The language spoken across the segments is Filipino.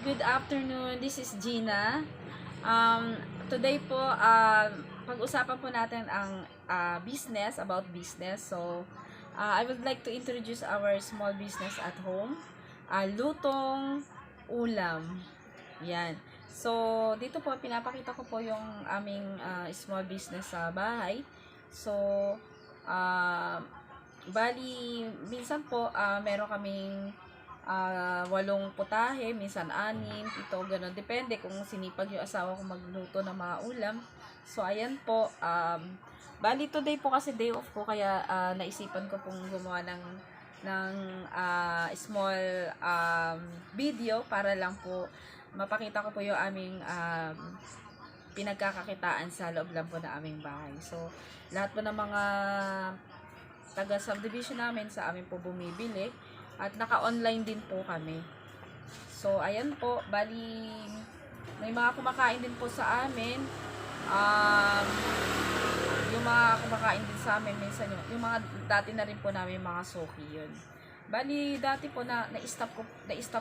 good afternoon. This is Gina. Today po, pag-usapan po natin ang business, about business. So, I would like to introduce our small business at home. Lutong ulam. Yan. So, dito po, pinapakita ko po yung aming small business sa bahay. So, bali, minsan po, meron kaming 8 putahe, minsan 6, 7, gano'n. Depende kung sinipag yung asawa ko magluto ng mga ulam. So, ayan po. Bali, today po kasi day off ko, kaya naisipan ko pong gumawa ng small video para lang po mapakita ko po yung aming pinagkakakitaan sa loob lang po na aming bahay. So, lahat po ng mga taga-subdivision namin sa amin po bumibili. At naka-online din po kami. So, ayan po. Bali, may mga kumakain din po sa amin. Yung mga kumakain din sa amin, minsan yung mga dati na rin po namin mga soki yun. Bali, dati po na-stop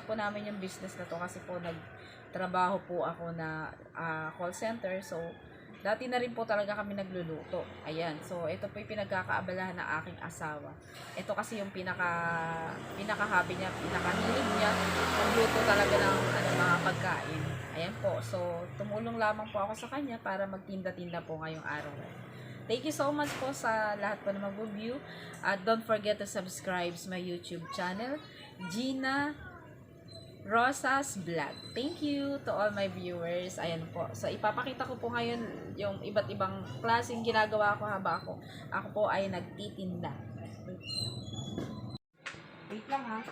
po namin yung business na to kasi po nagtrabaho po ako na call center. So, dati na rin po talaga kami nagluluto. Ayan. So, ito po yung pinagkakaabalahan ng aking asawa. Ito kasi yung pinaka-hobby niya, pinaka-hilig niya. Magluto talaga ng mga pagkain. Ayan po. So, tumulong lamang po ako sa kanya para magtinda-tinda po ngayong araw. Thank you so much po sa lahat po na mag-view. At don't forget to subscribe my YouTube channel, Gina Rosas Vlog. Thank you to all my viewers. Ayan po. So, ipapakita ko po ngayon yung iba't ibang klaseng ginagawa ko habang ako po ay nagtitinda. Wait lang ha.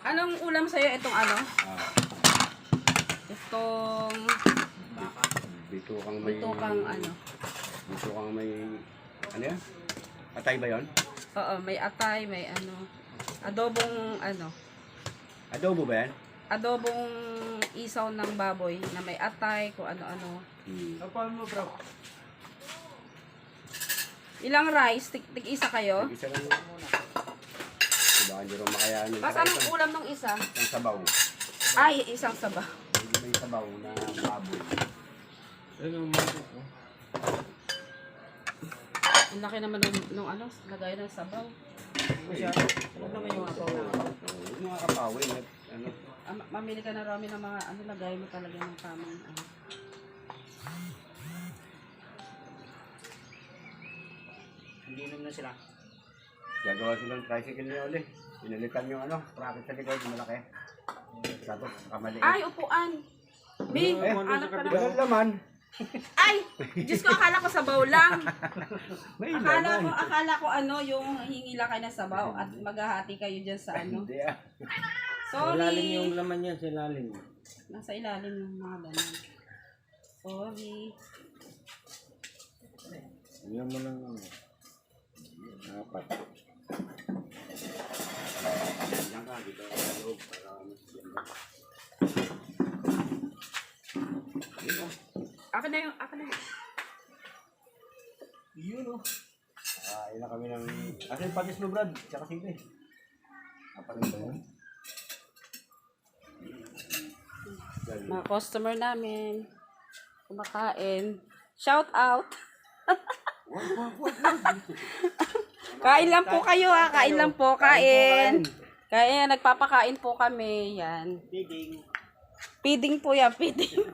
Anong ulam sa'yo? Itong ano? Itong Bitukang may ano yan? Atay ba yon? Oo, may atay, may adobong Adobo ba yan? adobong isaw ng baboy na may atay, kung ano-ano. Kapal mo bro. Ilang rice? Tig-isa kayo? Isa lang muna. Baka hindi rin makayanin. Tapos anong ulam ng isa? Isang sabaw. Ay, isang sabaw. May sabaw na baboy. Ang laki naman nung lagay ng sabaw. Huwag naman yung apaw na. Yung mga kapawin. Mamili ka na rami ng mga lagay mo talaga ng tamang Hindi naman na sila. Gagawa silang tricycle niya ulit. Pinalitan yung bracket sa likod, malaki. Tapos kamali. Ay, upuan! Bing! Anak ka na. Ganun naman. Ay! Diyos ko, akala ko sabaw lang. May Akala ko yung hingi lang kayo ng sabaw at maghahati kayo dyan sa Hindi Sorry. Sa ilalim yung laman yan, sa ilalim. Nasa ilalim ng mga laman. Sorry. Yan mo lang apat. Yan ka, dito sa loob. Akin na yung. Yun o. Ayun na kami ng... Kasi yung patis mo, Brad. Tsaka sili. Kapalit ba yan? Mga customer namin. Kumakain. Shout out! Kain lang po kayo ha. Kain lang po. Kain. Kaya nagpapakain po kami. Yan. Feeding. Feeding po yan. Feeding.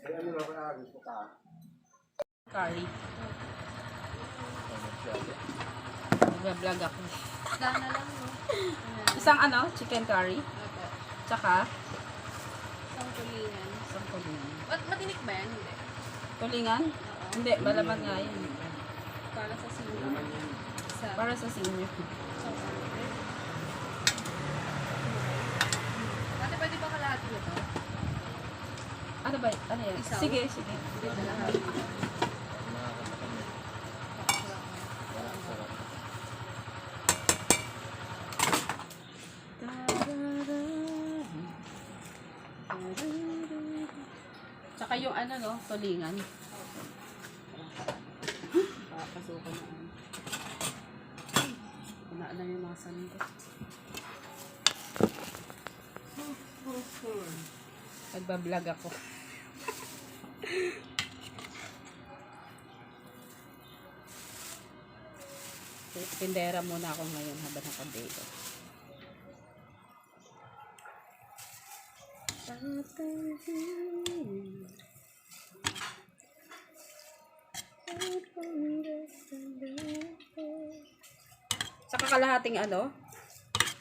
Eh, ano lang kaya gusto ka? Curry. Nag-vlog ako. Sana lang, no? Isang ano, chicken curry. Opo. Tsaka, Isang tulingan. isang tulingan. Matinik ba yan? Hindi. Tulingan? Oo. Hindi, malaman nga yun. Para sa sino. Isa. Para sa senior. Isang order. Ate, pwede ba kalahati nito? Ano ba? Ano yan? Isaw? Sige, sige. Dito lahat. Tsaka yung ano no, tulingan. Papasukan na ano. Pinaalam yung mga sanin ko. Nagbablog ako. Tindera muna ako ngayon habang nakabelo. Sa kakalahating ano?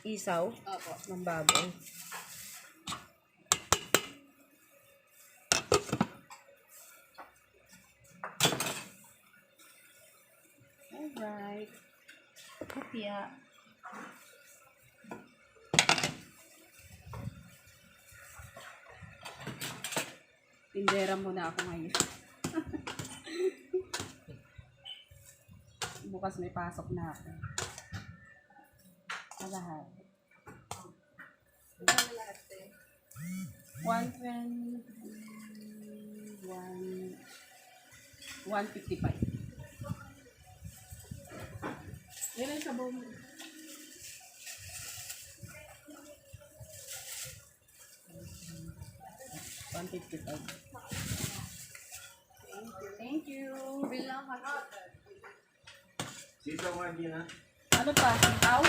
Isaw Opo. ng baboy. Alright. Hopya. Tindera muna ako ngayon. Bukas may pasok na ako. Sa lahat. 120, 155. Yan ang sabaw mo. $155. Thank you. Bill lang ka. Sito nga din ha. Ano pa? Sitaw?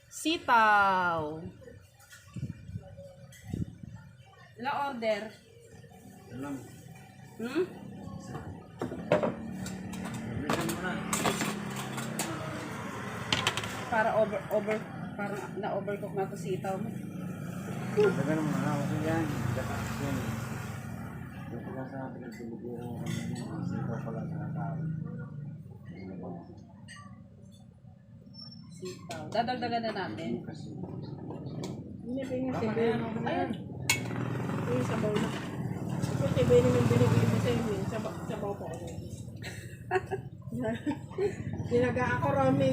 Sitaw. Ilang order? Alam. Hmm? Bilisan mo na. Para parang na-overcook na ito sitaw mo. Dagan mo na ako yan. Dagan yan. Dito lang sa pinagtuluguro ko kami. Sito pala sa tao. Sitaw. Dadagdagan na natin. Kasi. Tama na yan, okay na yan. Yung sabaw na. Kasi ba yun yung binibili mo sa inyo? Sabaw po ako. Dinaga ako, Romy.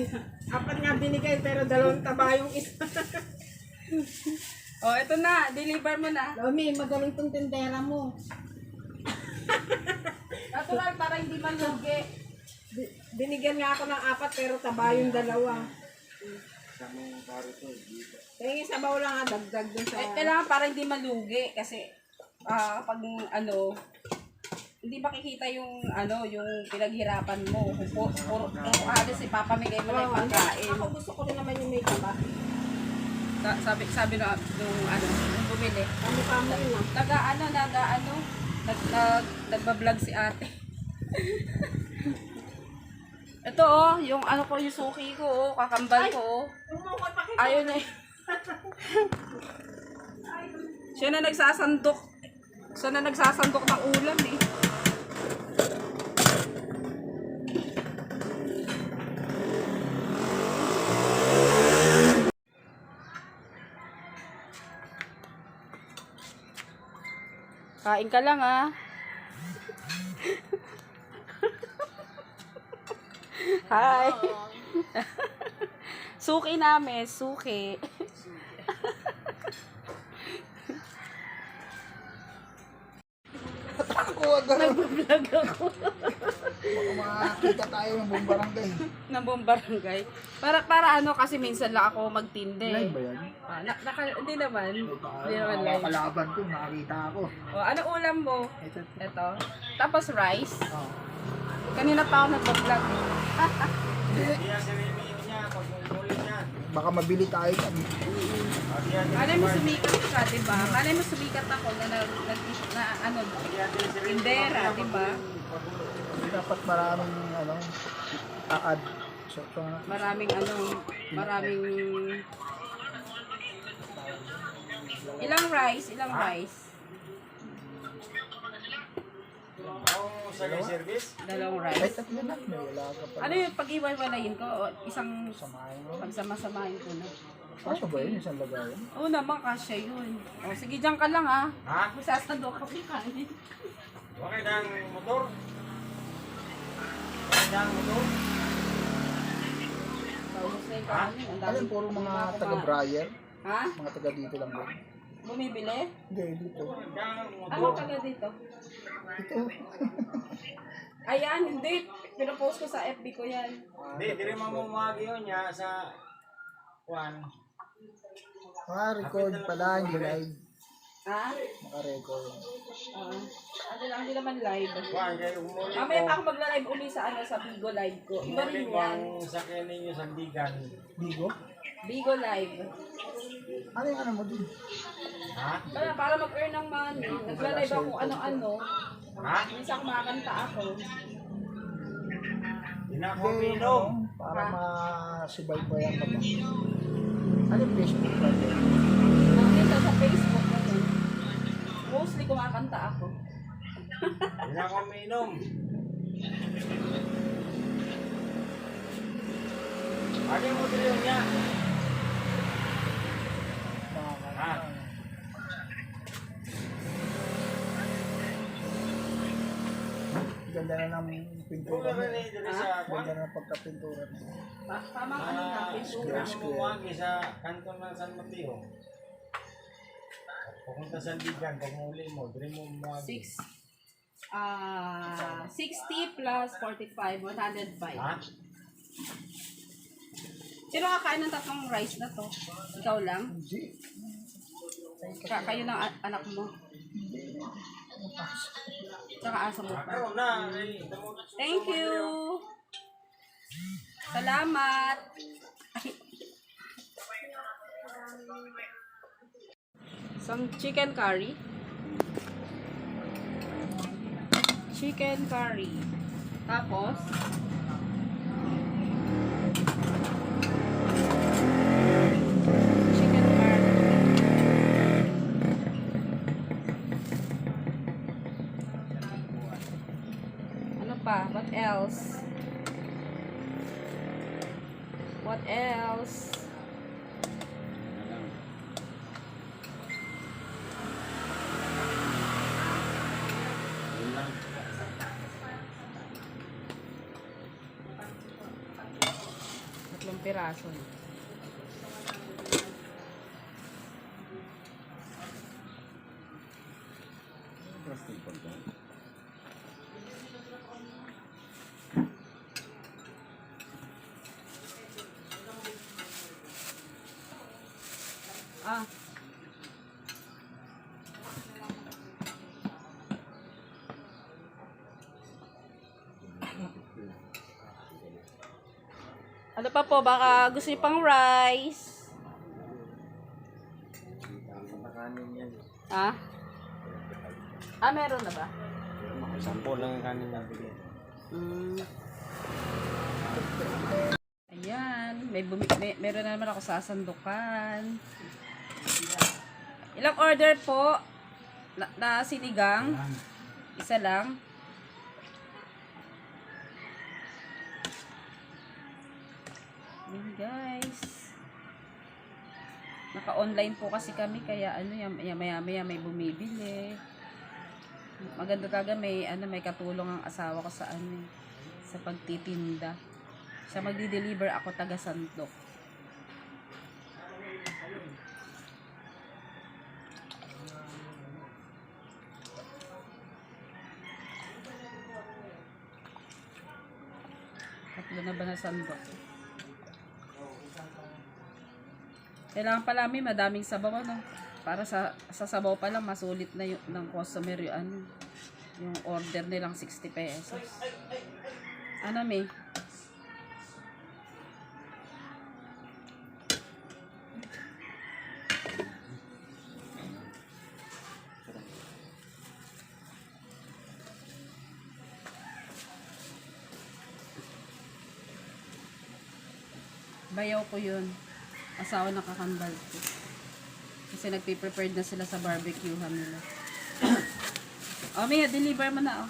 4 nga binigay pero 2 taba yung isa. Oh, ito na. Deliver mo na. Romy, magaling tong tindera mo. Natural para hindi malugi. Binigyan nga ako ng 4 pero taba yung 2. Sa mga paro to. Dito. Kaya yung sabaw lang dagdag dun sa... Kailangan para hindi malugi kasi pag ano hindi makikita yung ano yung pinaghirapan mo kung halos ipapamigay mo na yung pagkain. Ako gusto ko rin naman yung may taba. Sabi na nung ano nung bumili Kamukha mo yun ah. nagbablog si ate. Ito oh, yung ano ko, yung suki ko oh, kakambal ko oh. Ayun eh. Siya na nagsasandok. Siya na nagsasandok ng ulam eh. Kain ka lang ah. Hi. Suki namin, suki. Nag-vlog ako Baka makakita tayo ng buong barangay. ng buong barangay. Para ano kasi minsan lang ako magtindi. Live ba yan? Hindi naman. Hindi naman Mga live. kalaban ko, nakakita ako. O, ano ulam mo? Ito. Ito. Tapos rice. Oh. Kanina pa ako nag-vlog. Baka mabili tayo yan. Malay mo sumikat ka, di ba? Malay mo sumikat ako na ano, tindera, di ba? Dapat maraming aad. So, Maraming ilang rice? Dalawang ay, rice. tatlo na. May wala ka pa. Ano yung pag-iwalwalayin ko? O, isang Samahin mo. pagsama-samahin ko na. Kaso ba yun? Isang lagayan? Oo naman, kasya yun. O, sige, dyan ka lang ah. Ha? Masasando ka pa kanin. Okay na ang motor. Okay na ang motor. Paubos na yung kanin. Ang Alin, dami. puro mga taga-Briar. Ha? Mga taga dito lang ba? Bumibili? Hindi, dito. Ano taga dito? Ito. Ayan, hindi. Pinopost ko sa FB ko yan. Hindi, dire mamumagi yun niya sa Juan. Record pala, hindi live. Ha? Naka-record. Hindi naman live. Juan, kaya umuli Mamaya pa ako magla-live uli sa sa Bigo Live ko. Iba rin yan. Ang sakyan ninyo sa Bigan. Bigo? Bigo Live. Ano yung ano mo din? Ha? Para mag-earn ng money. Nagla-live ako ano-ano. Ha? Minsan kumakanta ako. Hindi na ako minom. Para masibay pa yan naman. Ano yung Facebook ba? Nakita sa Facebook ko. Mostly kumakanta ako. Hindi na ako minom. Ano yung motor yun niya? Ha? Ganda na ng pintura Puro mo. rin eh, dire sa Juan. Ganda na ng pagkapintura mo. Tama ka na pintura. Square mamumagi sa kanton ng San Mateo. Pupunta sa Bigan, pag muli mo, dire mo mamumagi. 60 plus 45, 105. Ha? Sino kakain ng tatlong rice na to? Ikaw lang? Hindi. Kayo ng anak mo? Tsaka aso mo pa. Ano na? Thank you! Salamat! Some chicken curry. Chicken curry. Tapos, chicken curry. Ano pa? What else? What else? Tatlong piraso. Ah. Ano pa po? Baka gusto niyo pang rice? Ha? Meron na ba? 10 lang ang kanin nabili. Mm. Yan. Meron na naman ako sasandukan. Ilang order po na sinigang? Isa lang. Yan guys. Naka-online po kasi kami kaya ano maya may bumibili. Maganda talaga may katulong ang asawa ko sa sa pagtitinda. Siya magdi-deliver, ako taga Sandok. Tatlo na ba na Sandok? Kailangan pala madaming sabaw ano. Para sa sabaw pa lang masulit na yung ng customer yung order nilang 60 pesos. Ano may? Bayaw ko yun. Asawa ng kakambal ko. Kasi nagpe-prepared na sila sa barbecuehan nila. Oh, Mia, deliver mo na, oh.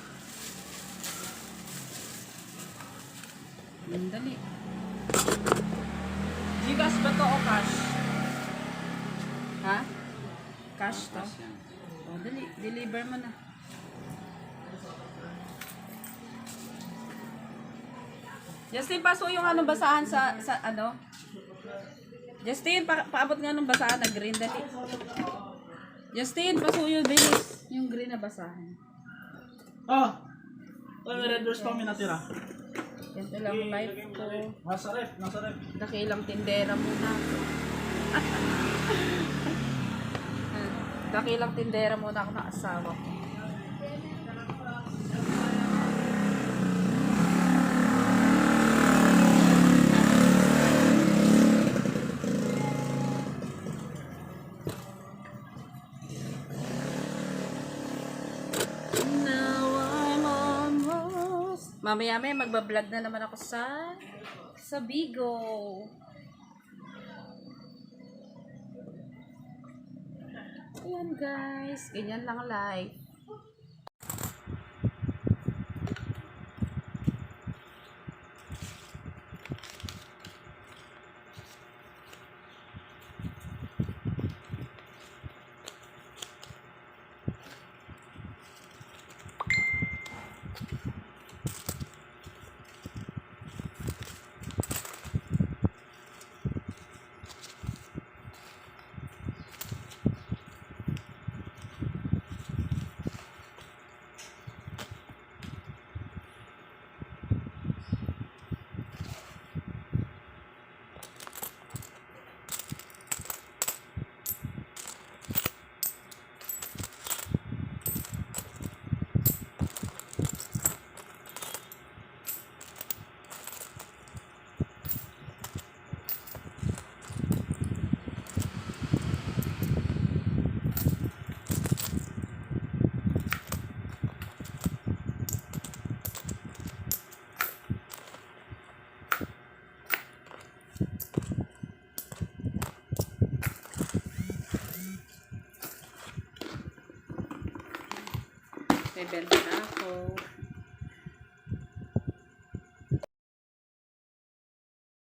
Dali. Gigas ba to o cash? Ha? Cash to? Oh, dali. Deliver mo na. Justin, paso yung basahan sa ano? Justin, paabot nga ng basahan na green, dali. Justin, paso yung bilis. Yung green na basahan. May red doors pa may natira. Ganito lang life ko. Nasa rep. Dakilang tindera muna. Dakilang tindera muna ako ng asawa ko. Mamaya magbablog na naman ako sa Bigo. Ayan guys, ganyan lang life.